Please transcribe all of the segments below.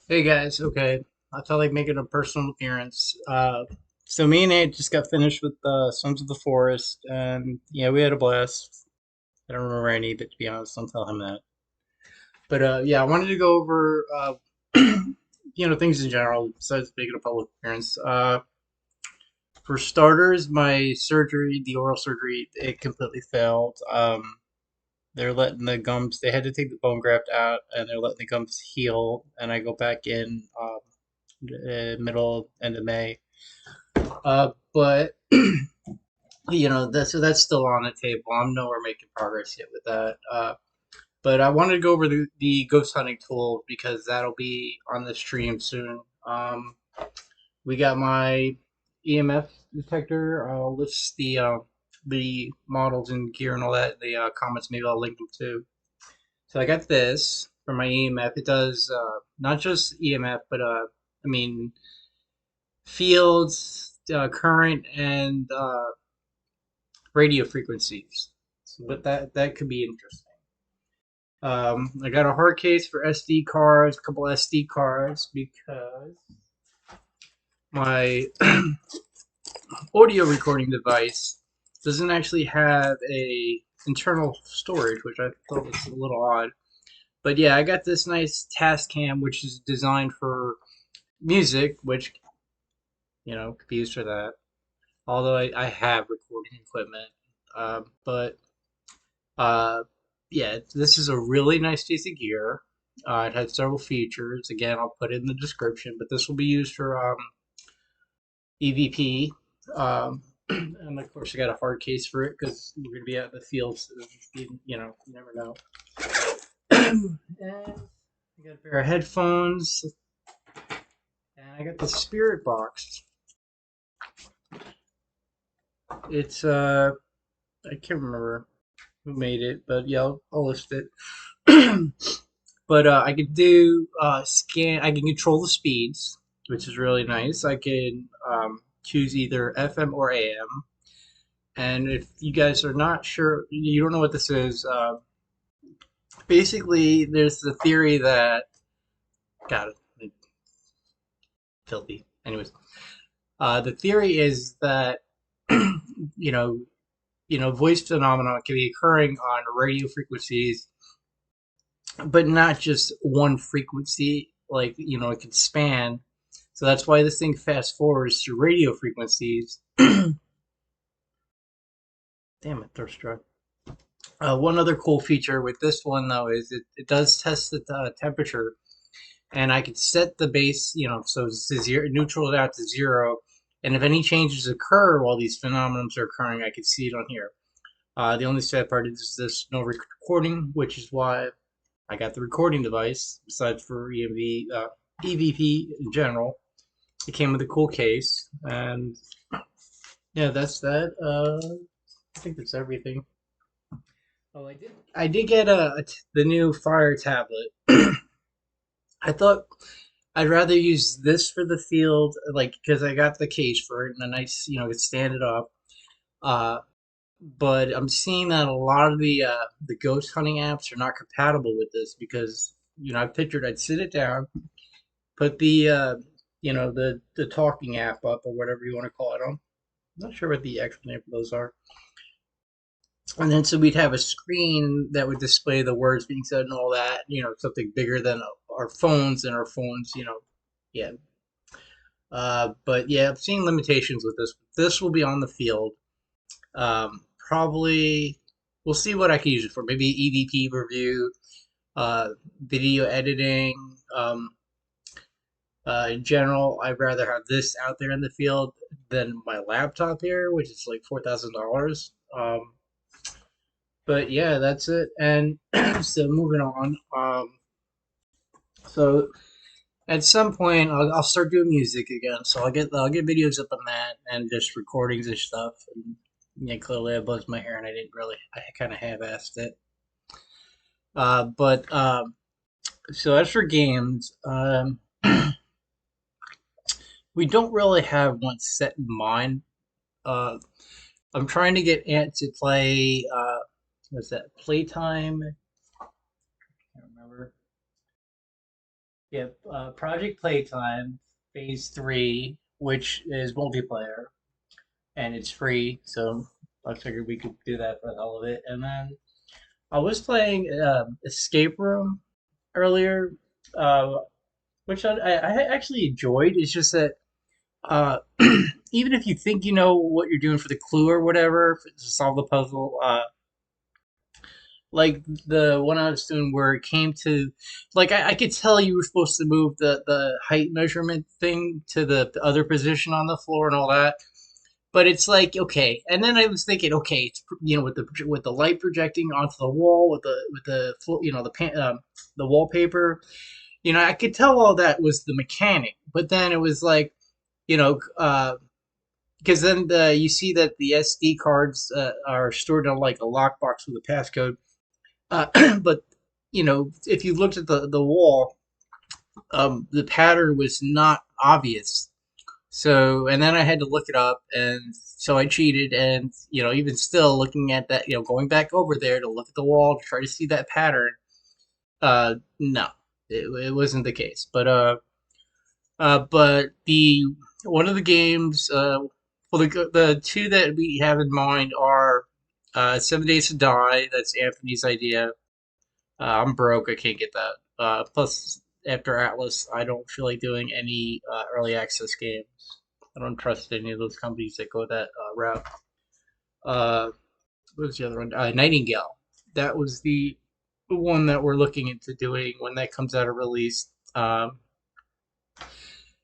Hey guys, okay. I felt like making a personal appearance. So me and Nate just got finished with Sons of the Forest, and yeah, we had a blast. I don't remember any, but to be honest, don't tell him that. But yeah, I wanted to go over things in general besides making a public appearance. For starters, my surgery, the oral surgery, it completely failed. They're letting the gums. They had to take the bone graft out, and they're letting the gums heal, and I go back in. Middle end of May. But that's still on the table. I'm nowhere making progress yet with that. But I wanted to go over the ghost hunting tool because that'll be on the stream soon. We got my EMF detector. I'll list the models and gear and all that. The comments, maybe I'll link them too. So I got this for my EMF. It does not just EMF, but I mean fields, current, and radio frequencies. So, but that could be interesting. I got a hard case for SD cards, a couple SD cards because my audio recording device doesn't actually have a internal storage, which I thought was a little odd. But yeah, I got this nice Tascam, which is designed for music, which could be used for that. Although I have recording equipment, but uh, yeah, this is a really nice piece of gear. It has several features. Again, I'll put it in the description, but this will be used for EVP. And of course, I got a hard case for it because we're going to be out in the field. So you never know. And I got a pair of headphones, and I got the Spirit Box. It's I can't remember who made it, but yeah, I'll list it. But I can do scan. I can control the speeds, which is really nice. I can choose either FM or AM. And if you guys are not sure, you don't know what this is. Basically, there's the theory that God, filthy. Anyways, the theory is that you know, voice phenomena can be occurring on radio frequencies, but not just one frequency. Like it can span. So that's why this thing fast forwards to radio frequencies. Damn it, thirst drug. One other cool feature with this one though is it does test the temperature, and I could set the base, so it's to zero, neutral it out to zero, and if any changes occur while these phenomena are occurring, I could see it on here. The only sad part is this no recording, which is why I got the recording device. Besides for EVP in general, it came with a cool case, and yeah, that's that. I think that's everything. Oh, I did get the new Fire tablet. I thought I'd rather use this for the field, like because I got the case for it and a nice, could stand it up. Uh, but I'm seeing that a lot of the ghost hunting apps are not compatible with this because I pictured I'd sit it down, put the talking app up or whatever you want to call it. I'm not sure what the actual name for those are. And then so we'd have a screen that would display the words being said and all that, something bigger than our phones and our phones, yeah. But yeah, I'm seeing limitations with this. This will be on the field. Probably we'll see what I can use it for. Maybe EVP review, uh, video editing. In general, I'd rather have this out there in the field than my laptop here, which is like $4,000. But yeah, that's it. And so moving on. So at some point, I'll start doing music again. So I'll get videos up on that and just recordings and stuff. And yeah, clearly I buzzed my hair and I kind of half-assed it. But so as for games, we don't really have one set in mind. Uh, I'm trying to get Ant to play. What's that? Playtime. I can't remember. Yep, Project Playtime Phase 3, which is multiplayer and it's free, so I figured we could do that for the hell of it. And then I was playing Escape Room earlier, uh, which I actually enjoyed. It's just that uh, even if you think you know what you're doing for the clue or whatever to solve the puzzle, like the one I was doing where it came to, like I could tell you were supposed to move the height measurement thing to the other position on the floor and all that, but it's like okay. And then I was thinking, okay, it's with the light projecting onto the wall with the wallpaper. I could tell all that was the mechanic, but then it was like you know, because then you see that the SD cards are stored in like a lockbox with a passcode. But if you looked at the wall, the pattern was not obvious. So, and then I had to look it up, and so I cheated. And even still, looking at that, going back over there to look at the wall to try to see that pattern, no, it wasn't the case. But the one of the games, well, the two that we have in mind are 7 Days to Die. That's Anthony's idea. I'm broke. I can't get that. Plus, after Atlas, I don't feel like doing any early access games. I don't trust any of those companies that go that route. Uh, what was the other one? Nightingale. That was the one that we're looking into doing when that comes out of release.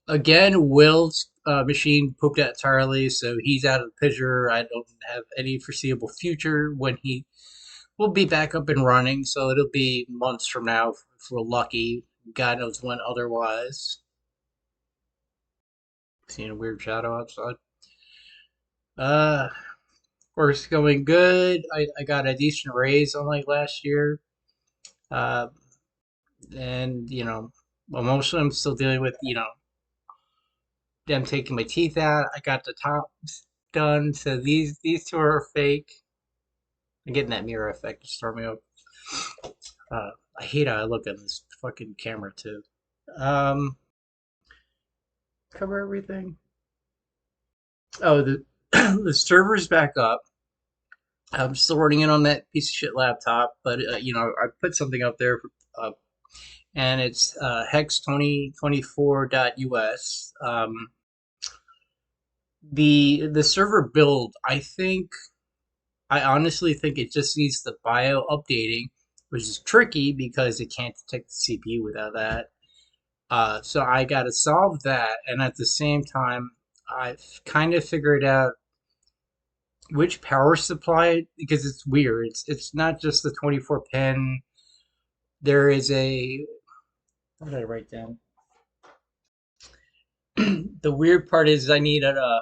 Again, Will's machine pooped out entirely, so he's out of the picture. I don't have any foreseeable future when he will be back up and running, so it'll be months from now if we're lucky. God knows when otherwise. Seeing a weird shadow outside. Uh, Work's going good. I got a decent raise unlike last year. Uh, and, well, mostly I'm still dealing with, them taking my teeth out. I got the top done, so these two are fake. I'm getting that mirror effect to start me up. I hate how I look at this fucking camera too. Um, Cover everything. Oh, the the server's back up. I'm still running it on that piece of shit laptop, but I put something up there, uh, and it's hex2024.us. The server build, I honestly think it just needs the bio updating, which is tricky because it can't detect the CPU without that. So I got to solve that, and at the same time, I've kind of figured out which power supply because it's weird. It's not just the 24 pin. There is a what did I write down? The weird part is I need a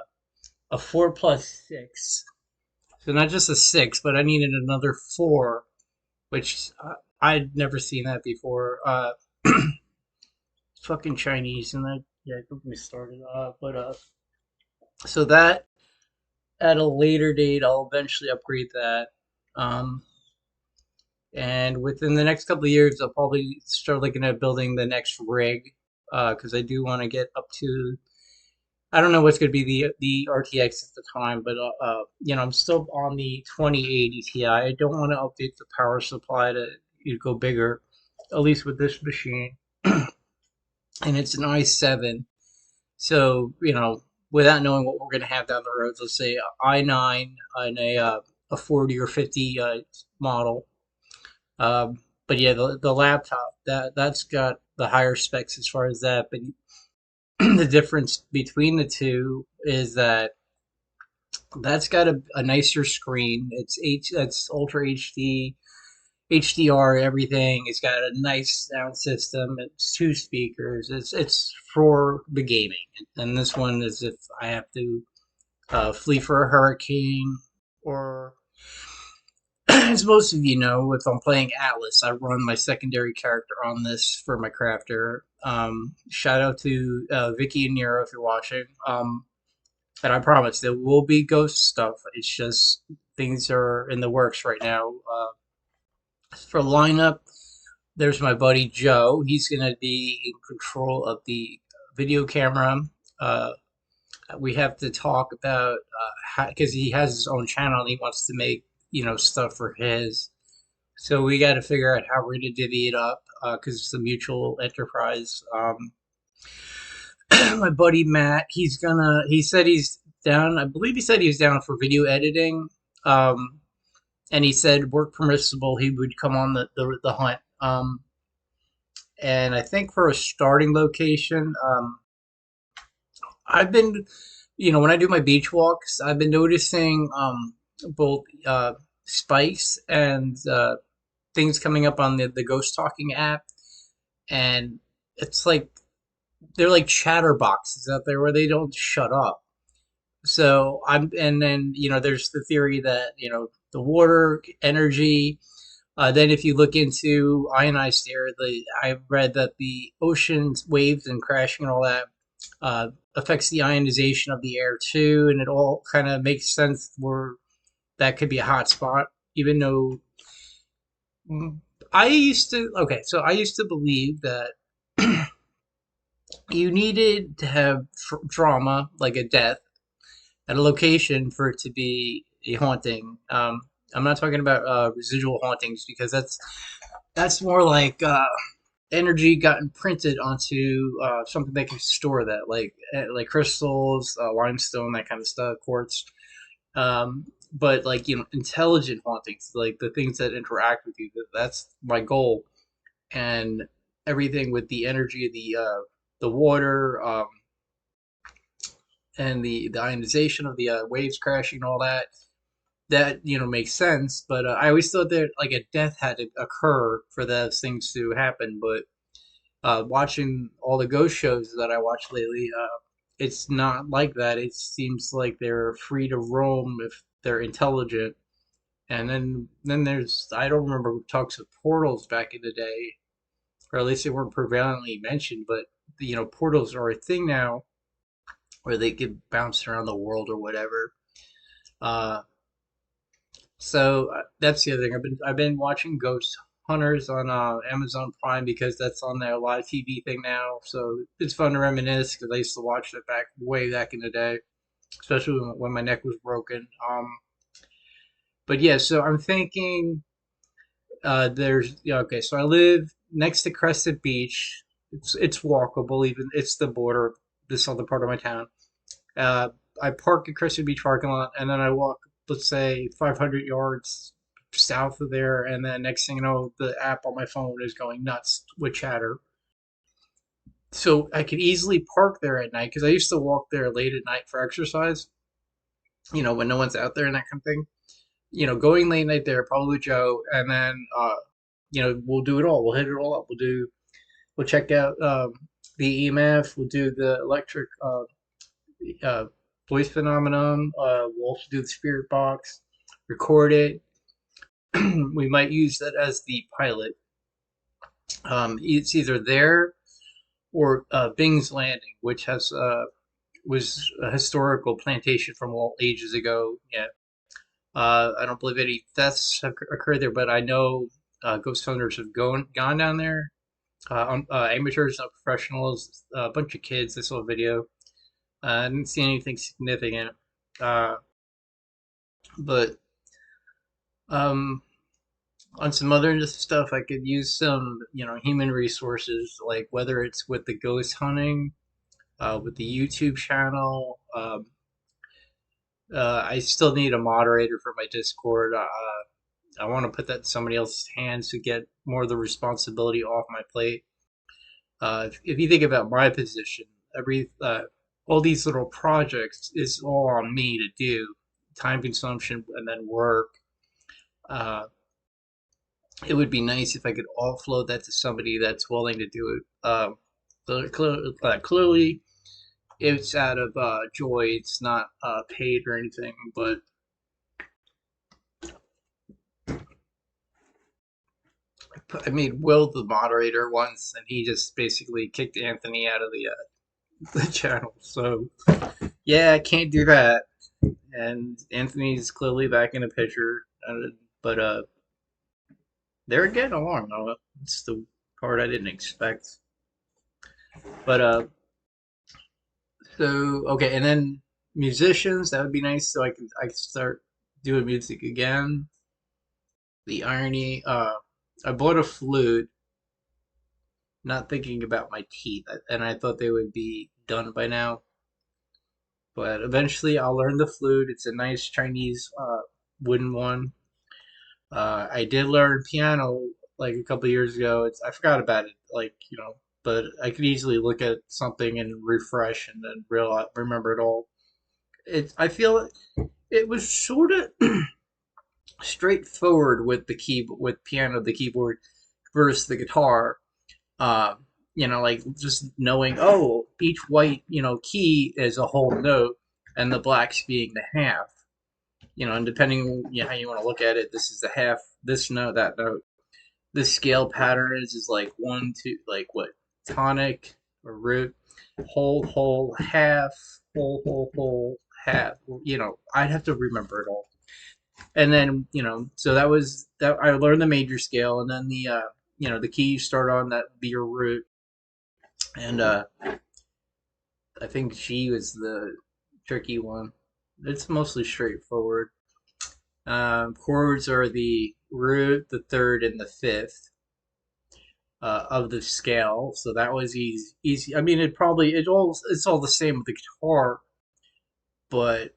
4 plus 6, so not just a 6, but I needed another 4, which I'd never seen that before. Fucking Chinese, and that yeah, got me started. But so that at a later date, I'll eventually upgrade that. Um, and within the next couple of years, I'll probably start looking at building the next rig because I do want to get up to. I don't know what's going to be the RTX at the time, but I'm still on the 2080 Ti. I don't want to update the power supply to go bigger, at least with this machine. And it's an i7, so without knowing what we're going to have down the road, let's say i9 and a 40 or 50 model. But yeah, the laptop that's got the higher specs as far as that. But the difference between the two is that that's got a nicer screen. That's Ultra HD, HDR, everything. It's got a nice sound system. It's 2 speakers. It's for the gaming. And this one is if I have to flee for a hurricane or as most of you know, if I'm playing Atlas, I run my secondary character on this for my crafter. Shout out to Vicky and Nero if you're watching. And I promise there will be ghost stuff. It's just things are in the works right now. For lineup, there's my buddy Joe. He's going to be in control of the video camera. Uh, we have to talk about because he has his own channel and he wants to make stuff for his. So we got to figure out how we're going to divvy it up because it's a mutual enterprise. My buddy Matt, he said he's down. I believe he said he was down for video editing. And he said work permissible, he would come on the hunt. And I think for a starting location, I've been, when I do my beach walks, I've been noticing both spikes and things coming up on the Ghost Talking app, and it's like they're like chatter boxes out there where they don't shut up. So and then there's the theory that the water energy. Then, if you look into ionized air, I've read that the ocean's waves and crashing and all that affects the ionization of the air too, and it all kind of makes sense where that could be a hot spot. Even though I used to believe that you needed to have drama, like a death, at a location for it to be a haunting. I'm not talking about residual hauntings because that's more like energy got imprinted onto something that can store that, like crystals, limestone, that kind of stuff, quartz. But like intelligent hauntings, like the things that interact with you. That's my goal, and everything with the energy of the water. And the ionization of the waves crashing and all that makes sense. But I always thought that like a death had to occur for those things to happen. But watching all the ghost shows that I watched lately, it's not like that. It seems like they're free to roam if they're intelligent. And then there's, I don't remember talks of portals back in the day, or at least they weren't prevalently mentioned. But portals are a thing now where they could bounce around the world or whatever. Uh, so that's the other thing. I've been watching Ghost Hunters on Amazon Prime because that's on their live TV thing now. So it's fun to reminisce because I used to watch it way back in the day, especially when my neck was broken. But yeah, so I'm thinking there's yeah, okay. So I live next to Crescent Beach. It's walkable. Even it's the border of this other part of my town. Uh, I park at Crescent Beach parking lot, and then I walk, let's say, 500 yards south of there, and then next thing you know, the app on my phone is going nuts with chatter. So I could easily park there at night because I used to walk there late at night for exercise. When no one's out there and that kind of thing. Going late night there, probably Joe, and then we'll do it all. We'll hit it all up. We'll check out the EMF. We'll do the electric uh, voice phenomenon. We'll also do the spirit box, record it. We might use that as the pilot. It's either there or Bing's Landing, which was a historical plantation from all ages ago. Yeah, I don't believe any deaths have occurred there, but I know ghost hunters have gone down there. Amateurs, not professionals, a bunch of kids. I saw a video. I didn't see anything significant. Uh, but um, on some other stuff, I could use some, human resources, like whether it's with the ghost hunting, with the YouTube channel. I still need a moderator for my Discord. I want to put that in somebody else's hands to get more of the responsibility off my plate. If you think about my position, all these little projects is all on me to do, time consumption and then work. Uh, it would be nice if I could offload that to somebody that's willing to do it. Clearly, it's out of joy. It's not paid or anything, but I made Will the moderator once, and he just basically kicked Anthony out of the channel. So yeah, I can't do that. And Anthony's clearly back in the picture, but they're getting along though. That's the part I didn't expect. But so okay, and then musicians, that would be nice, so I could start doing music again. The irony, I bought a flute, not thinking about my teeth, and I thought they would be done by now. But eventually, I'll learn the flute. It's a nice Chinese wooden one. I did learn piano like a couple years ago. I forgot about it, like but I could easily look at something and refresh and then remember it all. I feel it was sort of straightforward with with piano, the keyboard versus the guitar. Uh, like just knowing, oh, each white, key is a whole note, and the blacks being the half. And depending how you want to look at it, this is the half, this note, that note. The scale pattern is like one, two, like what, tonic or root, whole, half, whole, half. I'd have to remember it all. And then so that was that. I learned the major scale, and then the key you start on, that would be your root, and I think G was the tricky one. It's mostly straightforward. Chords are the root, the third, and the fifth of the scale, so that was easy. Easy. I mean, it's all the same with the guitar, but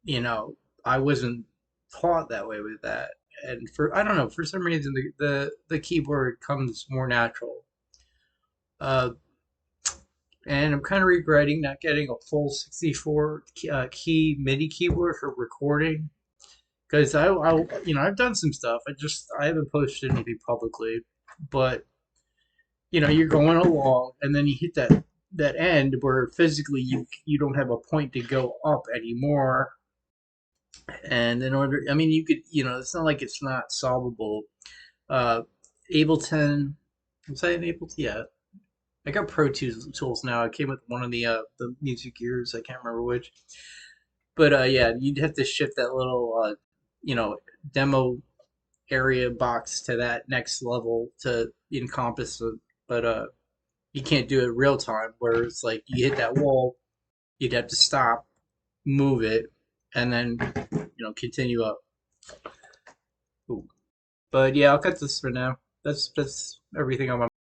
you know, I wasn't taught that way with that. And I don't know, for some reason the keyboard comes more natural. Uh, and I'm kind of regretting not getting a full 64 key MIDI keyboard for recording because I've done some stuff. I haven't posted anything publicly, but you're going along and then you hit that end where physically you don't have a point to go up anymore. And in order, I mean, you could, it's not like it's not solvable. Uh, Ableton, was I in Ableton? Yeah, I got Pro Tools now. I came with one of the music gears. I can't remember which, but yeah, you'd have to shift that little you know demo area box to that next level to encompass it. But you can't do it real time. Where it's like you hit that wall, you'd have to stop, move it, and then continue up. Ooh. But yeah, I'll cut this for now. That's everything on my